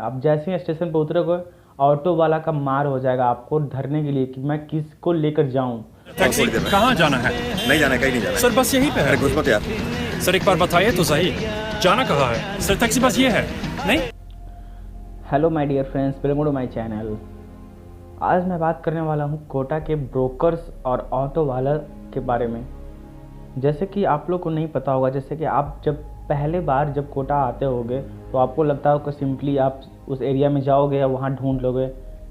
आप जैसे ही स्टेशन पर उतरोगे ऑटो वाला का मार हो जाएगा आपको धरने के लिए कि मैं किसको लेकर जाऊं। टैक्सी कहाँ जाना है? नहीं जाना, कहीं नहीं जाना। सर बस यहीं पे है। अरे घुस मत यार। सर एक बार बताइए तो सही, जाना कहाँ है? सर टैक्सी बस ये है। नहीं hello my dear friends, welcome to my channel. आज मैं बात करने वाला हूँ कोटा के ब्रोकर्स और ऑटो वाला के बारे में। जैसे कि आप लोग को नहीं पता होगा, जैसे कि आप जब पहले बार जब कोटा आते होगे तो आपको लगता होगा कि सिंपली आप उस एरिया में जाओगे या वहाँ ढूंढ लोगे,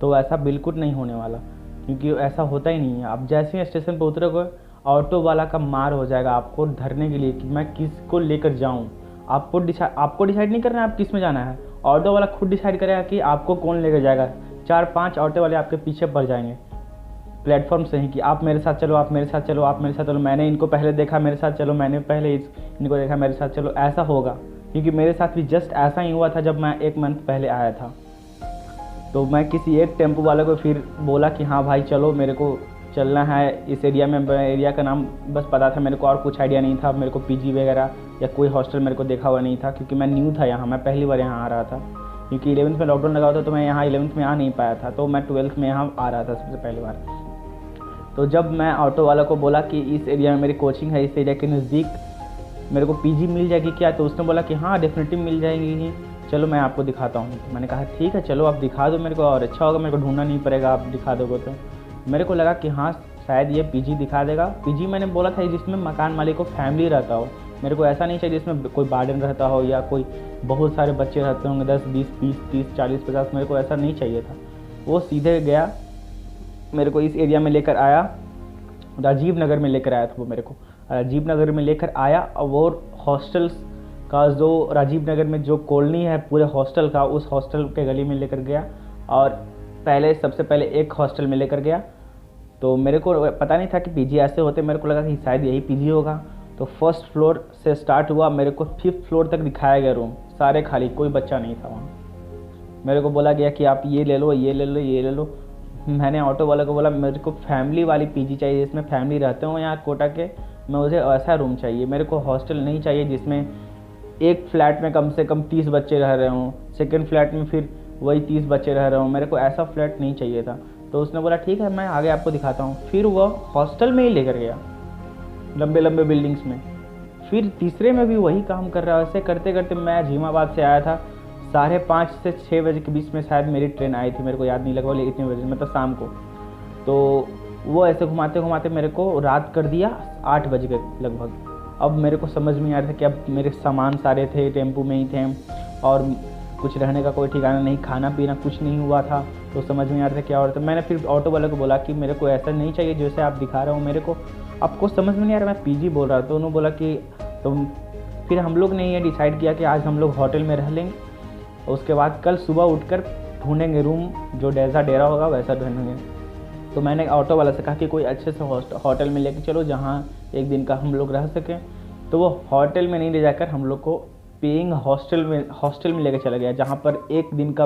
तो ऐसा बिल्कुल नहीं होने वाला, क्योंकि ऐसा होता ही नहीं है। आप जैसे ही स्टेशन पर उतरोगे ऑटो वाला का मार हो जाएगा आपको धरने के लिए कि मैं किसको लेकर जाऊँ। आपको डिसाइड नहीं करना है आप किस में जाना है, ऑटो वाला खुद डिसाइड करेगा कि आपको कौन लेकर जाएगा। 4-5 ऑटो वाले आपके पीछे पड़ जाएंगे प्लेटफॉर्म से ही कि आप मेरे साथ चलो, आप मेरे साथ चलो, आप मेरे साथ चलो, मैंने इनको पहले देखा, मेरे साथ चलो, मैंने पहले इनको देखा, मेरे साथ चलो। ऐसा होगा क्योंकि मेरे साथ भी जस्ट ऐसा ही हुआ था जब मैं 1 मंथ पहले आया था। तो मैं किसी एक टेम्पो वाले को फिर बोला कि हाँ भाई चलो, मेरे को चलना है इस एरिया में। एरिया का नाम बस पता था मेरे को, और कुछ आइडिया नहीं था मेरे को। पीजी वगैरह या कोई हॉस्टल मेरे को देखा हुआ नहीं था, क्योंकि मैं न्यू था यहाँ, मैं पहली बार यहाँ आ रहा था। क्योंकि 11th में लॉकडाउन लगा हुआ था तो मैं यहाँ 11th में आ नहीं पाया था, तो मैं 12th में यहाँ आ रहा था सबसे पहली बार। तो जब मैं ऑटो वाला को बोला कि इस एरिया में मेरी कोचिंग है, इस एरिया के नज़दीक मेरे को पीजी मिल जाएगी क्या, तो उसने बोला कि हाँ डेफिनेटली मिल जाएगी ही, चलो मैं आपको दिखाता हूँ। तो मैंने कहा ठीक है चलो आप दिखा दो मेरे को, और अच्छा होगा, मेरे को ढूंढना नहीं पड़ेगा, आप दिखा दोगे तो। मेरे को लगा कि हाँ शायद ये पीजी दिखा देगा। पीजी मैंने बोला था जिसमें मकान मालिक को फैमिली रहता हो, मेरे को ऐसा नहीं चाहिए जिसमें कोई वार्डन रहता हो या कोई बहुत सारे बच्चे रहते होंगे, 10, 20, 20, 30, 40, 50। मेरे को ऐसा नहीं चाहिए था। वो सीधे गया, मेरे को इस एरिया में लेकर आया, राजीव नगर में लेकर आया था वो मेरे को। राजीव नगर में लेकर आया और वो हॉस्टल्स का जो राजीव नगर में जो कॉलोनी है पूरे हॉस्टल का, उस हॉस्टल के गली में लेकर गया। और सबसे पहले एक हॉस्टल में लेकर गया। तो मेरे को पता नहीं था कि पीजी ऐसे होते, मेरे को लगा कि शायद यही पीजी होगा। तो फर्स्ट फ्लोर से स्टार्ट हुआ, मेरे को 5th फ्लोर तक दिखाया गया रूम, सारे खाली, कोई बच्चा नहीं था वहाँ। मेरे को बोला गया कि आप ये ले लो, ये ले लो, ये ले लो। मैंने ऑटो वाले को बोला मेरे को फैमिली वाली पीजी चाहिए जिसमें फैमिली रहते हो यहाँ कोटा के, मैं मुझे ऐसा रूम चाहिए। मेरे को हॉस्टल नहीं चाहिए जिसमें एक फ्लैट में कम से कम 30 बच्चे रह रहे हों, सेकंड फ्लैट में फिर वही 30 बच्चे रह रहे हों। मेरे को ऐसा फ्लैट नहीं चाहिए था। तो उसने बोला ठीक है मैं आगे आपको दिखाता हूँ। फिर वह हॉस्टल में ही लेकर गया, लंबे लंबे बिल्डिंग्स में। फिर तीसरे में भी वही काम कर रहा है। ऐसे करते करते मैं अजीमाबाद से आया था, 5:30 से 6 बजे के बीच में शायद मेरी ट्रेन आई थी, मेरे को याद नहीं लगा लेकिन इतने बजे मतलब शाम को। तो वो ऐसे घुमाते घुमाते मेरे को रात कर दिया 8 बजे के लगभग। अब मेरे को समझ में नहीं आ रहा था कि अब मेरे सामान सारे थे टेम्पू में ही थे और कुछ रहने का कोई ठिकाना नहीं, खाना पीना कुछ नहीं हुआ था। तो समझ में नहीं आ रहा था क्या हो रहा था। मैंने फिर ऑटो वाले को बोला कि मेरे को ऐसा नहीं चाहिए जैसे आप दिखा रहे हो, मेरे को आपको समझ में नहीं आ रहा, मैं पीजी बोल रहा था। तो उन्होंने बोला कि तुम, फिर हम लोग ने ये डिसाइड किया कि आज हम लोग होटल में रह लेंगे, उसके बाद कल सुबह उठकर ढूंढेंगे रूम, जो जैसा डेरा होगा वैसा ढूंढेंगे। तो मैंने ऑटो वाला से कहा कि कोई अच्छे से होटल में लेके चलो जहाँ एक दिन का हम लोग रह सकें। तो वो होटल में नहीं ले जाकर हम लोग को पेइंग हॉस्टल में लेके चला गया, जहाँ पर एक दिन का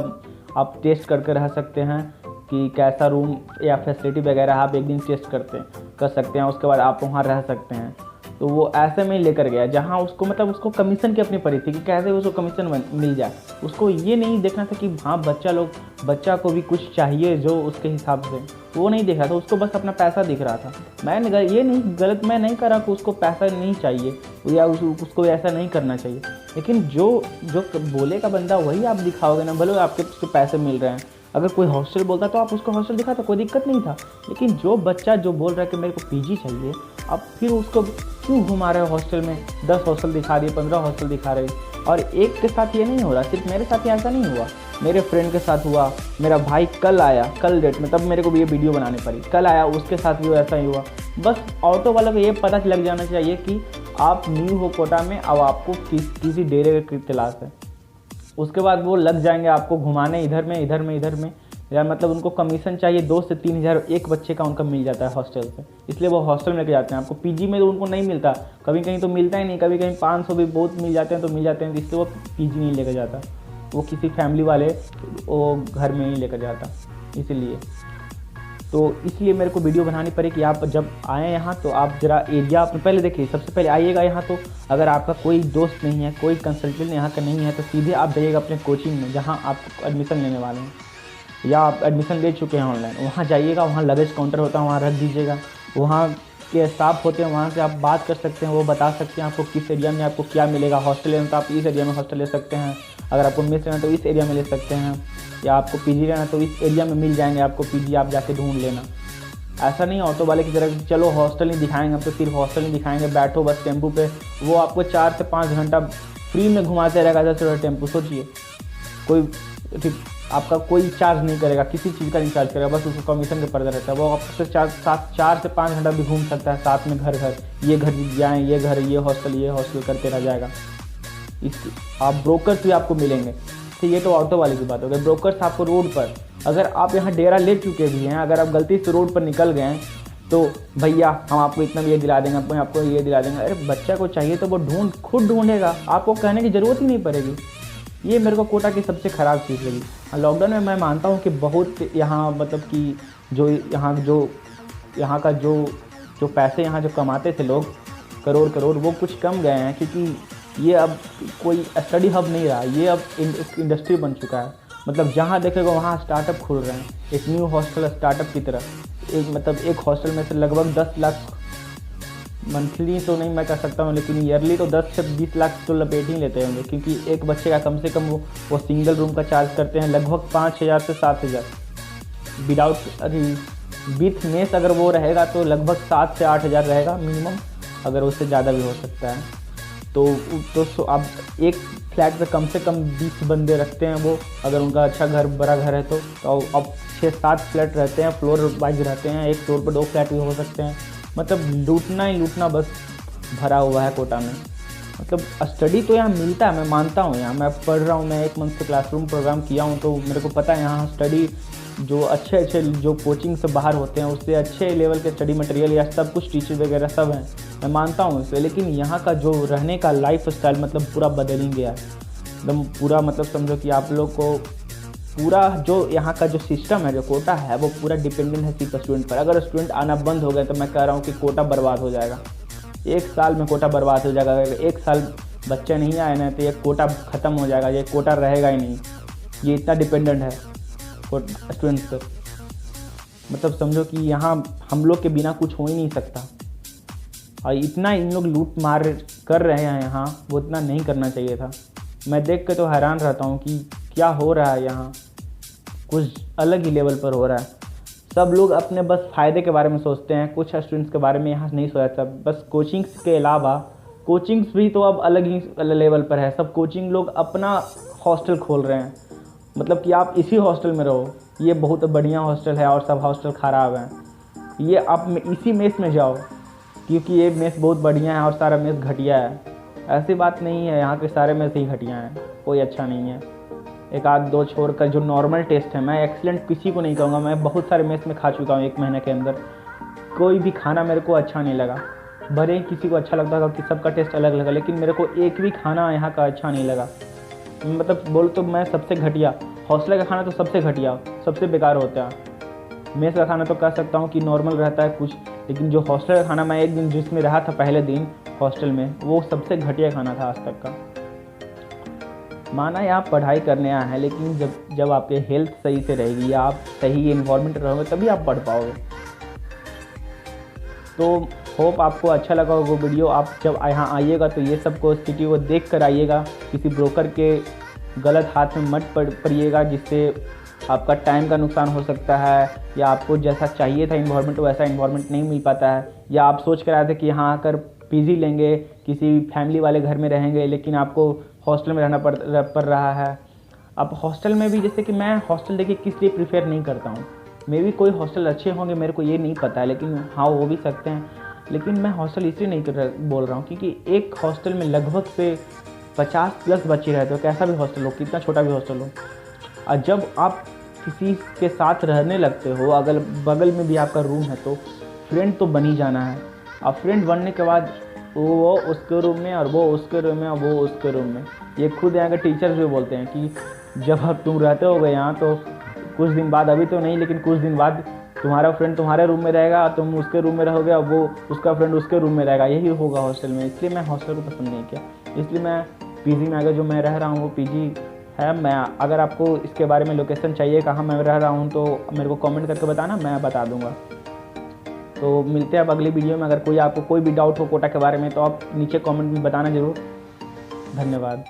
आप टेस्ट करके रह सकते हैं कि कैसा रूम या फैसिलिटी वगैरह आप एक दिन टेस्ट कर सकते हैं, उसके बाद आप वहाँ रह सकते हैं। तो वो ऐसे में ही लेकर गया जहाँ उसको मतलब उसको कमीशन की अपनी पड़ी थी कि कैसे उसको कमीशन मिल जाए। उसको ये नहीं देखना था कि हाँ बच्चा को भी कुछ चाहिए जो उसके हिसाब से, वो नहीं देखा था, उसको बस अपना पैसा दिख रहा था। मैं नहीं कर रहा कि उसको पैसा नहीं चाहिए या उसको ऐसा नहीं करना चाहिए, लेकिन जो बोलेगा बंदा वही आप दिखाओगे ना। भले आपके उसके पैसे मिल रहे हैं, अगर कोई हॉस्टल बोलता तो आप उसको हॉस्टल दिखाते, कोई दिक्कत नहीं था। लेकिन जो बच्चा जो बोल रहा है कि मेरे को पीजी चाहिए, अब फिर उसको क्यों घुमा रहे हो हॉस्टल में? 10 हॉस्टल दिखा दिए, 15 हॉस्टल दिखा रहे। और एक के साथ ये नहीं हो रहा, सिर्फ मेरे साथ ही ऐसा नहीं हुआ, मेरे फ्रेंड के साथ हुआ। मेरा भाई कल आया, कल डेट में, तब मेरे को भी ये वीडियो बनानी पड़ी, कल आया, उसके साथ भी ऐसा ही हुआ। बस ऑटो वाले को ये पता लग जाना चाहिए कि आप न्यू हो कोटा में, अब आपको किसी डेरे की तलाश है। उसके बाद वो लग जाएंगे आपको घुमाने इधर में यार, मतलब उनको कमीशन चाहिए 2 से 3 हज़ार एक बच्चे का उनका मिल जाता है हॉस्टल से, इसलिए वो हॉस्टल में लेके जाते हैं। आपको पीजी में तो उनको नहीं मिलता, कभी कहीं तो मिलता ही नहीं, कभी कहीं 500 भी बहुत मिल जाते हैं तो मिल जाते हैं, इसलिए वो पीजी नहीं लेकर जाता, वो किसी फैमिली वाले वो घर में ही लेकर जाता, इसीलिए। तो इसलिए मेरे को वीडियो बनानी पड़ी कि आप जब आएँ यहाँ तो आप ज़रा एरिया अपने पहले देखिए। सबसे पहले आइएगा यहाँ तो अगर आपका कोई दोस्त नहीं है, कोई कंसल्टेंट यहाँ का नहीं है, तो सीधे आप जाइएगा अपने कोचिंग में जहाँ आप एडमिशन लेने वाले हैं या आप एडमिशन ले चुके हैं ऑनलाइन। वहाँ जाइएगा, वहाँ लगेज काउंटर होता है, वहाँ रख दीजिएगा। वहाँ के स्टाफ होते हैं, वहाँ से आप बात कर सकते हैं, वो बता सकते हैं आपको किस एरिया में आपको क्या मिलेगा। हॉस्टल लेना तो आप इस एरिया में हॉस्टल ले सकते हैं, अगर आपको मेस लेना तो इस एरिया में ले सकते हैं, या आपको पीजी लेना तो इस एरिया में मिल जाएंगे आपको पीजी, आप जाके ढूंढ लेना। ऐसा नहीं ऑटो वाले की तरह चलो हॉस्टल नहीं दिखाएंगे, हम तो सिर्फ हॉस्टल नहीं दिखाएंगे, बैठो बस टेम्पू पे। वो आपको 4 से 5 घंटा फ्री में घुमाते रहेगा 10 रुपये टेम्पू। सोचिए, कोई आपका कोई चार्ज नहीं करेगा, किसी चीज़ का नहीं चार्ज करेगा, बस उसको कमीशन के पर्दा रहता है। वो आपसे 4 से 5 घंटा भी घूम सकता है साथ में, घर घर ये घर जाएँ, ये घर, ये हॉस्टल करते रह जाएगा। आप ब्रोकर्स भी आपको मिलेंगे। तो ये तो ऑटो वाले की बात हो गई। ब्रोकर्स आपको रोड पर, अगर आप यहाँ डेरा ले चुके भी हैं, अगर आप गलती से रोड पर निकल गए तो भैया हम आपको इतना ये दिला देंगे, आपको ये दिला देंगे। अरे बच्चा को चाहिए तो वो खुद ढूंढेगा, आपको कहने की ज़रूरत ही नहीं पड़ेगी। ये मेरे को कोटा की सबसे ख़राब चीज़ लगी। लॉकडाउन में मैं मानता हूँ कि बहुत यहाँ मतलब कि जो यहाँ का जो पैसे यहाँ जो कमाते थे लोग करोड़ वो कुछ कम गए हैं, क्योंकि ये अब कोई स्टडी हब नहीं रहा, ये अब इंडस्ट्री बन चुका है। मतलब जहाँ देखेगा वहाँ स्टार्टअप खुल रहे हैं, एक न्यू हॉस्टल स्टार्टअप की तरह। एक हॉस्टल में से लगभग 10 लाख मंथली तो नहीं मैं कह सकता हूँ, लेकिन ईयरली तो 10 से 20 लाख तो लपेट ही लेते होंगे, क्योंकि एक बच्चे का कम से कम वो सिंगल रूम का चार्ज करते हैं लगभग 5,000 से 7,000 विथ मेस। अगर वो रहेगा तो लगभग 7 से 8,000 रहेगा मिनिमम, अगर उससे ज़्यादा भी हो सकता है। तो अब एक फ्लैट पे कम से कम 20 बंदे रखते हैं वो, अगर उनका अच्छा घर बड़ा घर है तो अब 6-7 फ्लैट रहते हैं, फ्लोर वाइज रहते हैं, एक फ्लोर पर 2 फ्लैट भी हो सकते हैं। मतलब लूटना ही लूटना बस भरा हुआ है कोटा में। मतलब स्टडी तो यहाँ मिलता है, मैं मानता हूँ, यहाँ मैं पढ़ रहा हूँ, मैं 1 मंथ से क्लासरूम प्रोग्राम किया हूँ, तो मेरे को पता है यहाँ स्टडी जो अच्छे जो कोचिंग से बाहर होते हैं उससे अच्छे लेवल के स्टडी मटेरियल या सब कुछ टीचर वगैरह सब हैं, मैं मानता हूँ इसे। लेकिन यहाँ का जो रहने का लाइफ स्टाइल मतलब पूरा बदल ही गया है एकदम पूरा। मतलब समझो कि आप लोग को पूरा जो यहाँ का जो सिस्टम है, जो कोटा है, वो पूरा डिपेंडेंट है सिर्फ स्टूडेंट पर। अगर स्टूडेंट आना बंद हो गए तो मैं कह रहा हूँ कि कोटा बर्बाद हो जाएगा। 1 साल में कोटा बर्बाद हो जाएगा। अगर 1 साल बच्चे नहीं आए ना तो ये कोटा ख़त्म हो जाएगा, ये कोटा रहेगा ही नहीं। ये इतना डिपेंडेंट है स्टूडेंट्स पर। मतलब समझो कि यहाँ हम लोग के बिना कुछ हो ही नहीं सकता, और इतना इन लोग लूट मार कर रहे हैं यहाँ, वो इतना नहीं करना चाहिए था। मैं देख के तो हैरान रहता हूँ कि क्या हो रहा है यहाँ, कुछ अलग ही लेवल पर हो रहा है। सब लोग अपने बस फ़ायदे के बारे में सोचते हैं, कुछ स्टूडेंट्स के बारे में यहाँ नहीं सोचता। बस कोचिंग्स के अलावा, कोचिंग्स भी तो अब अलग ही लेवल पर है। सब कोचिंग लोग अपना हॉस्टल खोल रहे हैं, मतलब कि आप इसी हॉस्टल में रहो, ये बहुत बढ़िया हॉस्टल है और सब हॉस्टल ख़राब हैं। ये आप इसी मेस में जाओ क्योंकि ये मेस बहुत बढ़िया है और सारा मेस घटिया है। ऐसी बात नहीं है, यहाँ के सारे मेस ही घटिया हैं, कोई अच्छा नहीं है। 1-2 छोड़कर जो नॉर्मल टेस्ट है, मैं एक्सीलेंट किसी को नहीं कहूँगा। मैं बहुत सारे मेस में खा चुका हूँ 1 महीने के अंदर, कोई भी खाना मेरे को अच्छा नहीं लगा। भले किसी को अच्छा लगता होगा कि सबका टेस्ट अलग लगा, लेकिन मेरे को एक भी खाना यहाँ का अच्छा नहीं लगा। मतलब बोल तो मैं सबसे घटिया, हॉस्टल का खाना तो सबसे घटिया, सबसे बेकार होता है। मेस का खाना तो कह सकता हूँ कि नॉर्मल रहता है कुछ, लेकिन जो हॉस्टल का खाना, मैं एक दिन जिसमें रहा था पहले दिन हॉस्टल में, वो सबसे घटिया खाना था आज तक का। माना या आप पढ़ाई करने आए हैं, लेकिन जब आपके हेल्थ सही से रहेगी या आप सही इन्वायरमेंट रहोगे तभी आप पढ़ पाओगे। तो होप आपको अच्छा लगा होगा वीडियो। आप जब यहाँ आइएगा तो ये सब को स्थिति को देख कर आइएगा, किसी ब्रोकर के गलत हाथ में मत पड़िएगा, जिससे आपका टाइम का नुकसान हो सकता है, या आपको जैसा चाहिए था इन्वायरमेंट वैसा इन्वायरमेंट नहीं मिल पाता है, या आप सोच कर आए थे कि यहाँ आकर पीजी लेंगे, किसी फैमिली वाले घर में रहेंगे, लेकिन आपको हॉस्टल में रहना पड़ रहा है। अब हॉस्टल में भी, जैसे कि मैं हॉस्टल देखिए किस लिए प्रीफेयर नहीं करता हूँ, मे भी कोई हॉस्टल अच्छे होंगे, मेरे को ये नहीं पता है, लेकिन हाँ हो भी सकते हैं। लेकिन मैं हॉस्टल इसलिए नहीं बोल रहा हूँ क्योंकि एक हॉस्टल में लगभग से 50+ बच्चे रहते हो, कैसा भी हॉस्टल हो, कितना छोटा भी हॉस्टल हो। और जब आप किसी के साथ रहने लगते हो, अगल बगल में भी आपका रूम है, तो फ्रेंड तो बन ही जाना है। अब फ्रेंड बनने के बाद वो उसके रूम में और वो उसके रूम में और वो उसके रूम में, ये खुद यहाँ के टीचर्स भी बोलते हैं कि जब अब तुम रहते होगे यहाँ तो कुछ दिन बाद, अभी तो नहीं लेकिन कुछ दिन बाद तुम्हारा फ्रेंड तुम्हारे रूम में रहेगा, तुम उसके रूम में रहोगे, और वो उसका फ्रेंड उसके रूम में रहेगा, यही होगा हॉस्टल में। इसलिए मैं हॉस्टल को पसंद नहीं किया, इसलिए मैं पीजी में अगर जो मैं रह रहा हूँ वो पीजी है। मैं अगर आपको इसके बारे में लोकेशन चाहिए कहाँ मैं रह रहा हूँ तो मेरे को कमेंट करके बताना, मैं बता दूँगा। तो मिलते हैं अब अगली वीडियो में। अगर कोई आपको कोई भी डाउट हो कोटा के बारे में तो आप नीचे कमेंट में बताना ज़रूर। धन्यवाद।